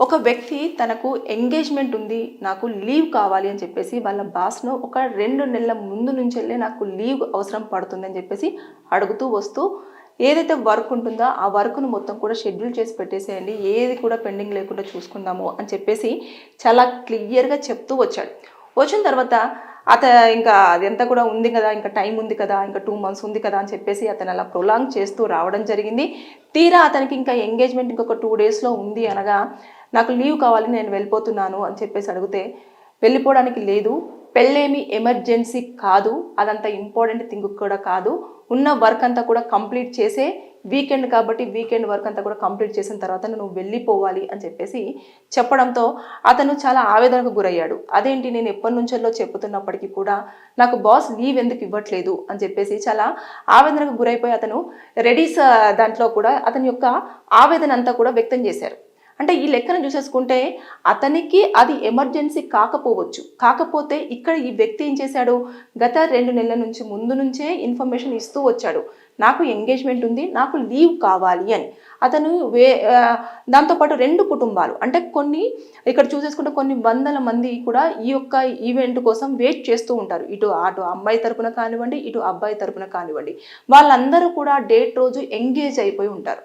ఒక వ్యక్తి తనకు ఎంగేజ్మెంట్ ఉంది, నాకు లీవ్ కావాలి అని చెప్పేసి వాళ్ళ బాస్ను ఒక 2 నెలల ముందు నుంచెల్లే నాకు లీవ్ అవసరం పడుతుందని చెప్పేసి అడుగుతూ వస్తూ ఏదైతే వర్క్ ఉంటుందో ఆ వర్క్ను మొత్తం కూడా షెడ్యూల్ చేసి పెట్టేసేయండి, ఏది కూడా పెండింగ్ లేకుండా చూసుకుందాము అని చెప్పేసి చాలా క్లియర్గా చెప్తూ వచ్చాడు. వచ్చిన తర్వాత ఇంకా అదంతా కూడా ఉంది కదా, ఇంకా టైం ఉంది కదా, ఇంకా 2 మంత్స్ ఉంది కదా అని చెప్పేసి అతను అలా ప్రొలాంగ్ చేస్తూ రావడం జరిగింది. తీరా అతనికి ఇంకా ఎంగేజ్మెంట్ ఇంకొక 2 డేస్లో ఉంది అనగా, నాకు లీవ్ కావాలి, నేను వెళ్ళిపోతున్నాను అని చెప్పేసి అడిగితే, వెళ్ళిపోవడానికి లేదు, పెళ్ళేమి ఎమర్జెన్సీ కాదు, అదంత ఇంపార్టెంట్ థింగ్ కూడా కాదు, ఉన్న వర్క్ అంతా కూడా కంప్లీట్ చేసే, వీకెండ్ కాబట్టి వీకెండ్ వర్క్ అంతా కూడా కంప్లీట్ చేసిన తర్వాత నువ్వు వెళ్ళిపోవాలి అని చెప్పేసి చెప్పడంతో అతను చాలా ఆవేదనకు గురయ్యాడు. అదేంటి, నేను ఎప్పటి నుంచో చెప్పుతున్నప్పటికీ కూడా నాకు బాస్ లీవ్ ఎందుకు ఇవ్వట్లేదు అని చెప్పేసి చాలా ఆవేదనకు గురైపోయి అతను రెడీస్ దాంట్లో కూడా అతని యొక్క ఆవేదన అంతా కూడా వ్యక్తం చేశారు. అంటే ఈ లెక్కను చూసేసుకుంటే అతనికి అది ఎమర్జెన్సీ కాకపోవచ్చు, కాకపోతే ఇక్కడ ఈ వ్యక్తి ఏం చేశాడు, గత 2 నెలల నుంచి ముందు నుంచే ఇన్ఫర్మేషన్ ఇస్తూ వచ్చాడు, నాకు ఎంగేజ్మెంట్ ఉంది, నాకు లీవ్ కావాలి అని. అతను దాంతోపాటు 2 కుటుంబాలు అంటే ఇక్కడ చూసేసుకుంటే కొన్ని వందల మంది కూడా ఈ యొక్క ఈవెంట్ కోసం వెయిట్ చేస్తూ ఉంటారు. అటు అమ్మాయి తరపున కానివ్వండి, ఇటు అబ్బాయి తరపున కానివ్వండి, వాళ్ళందరూ కూడా డేట్ రోజు ఎంగేజ్ అయిపోయి ఉంటారు.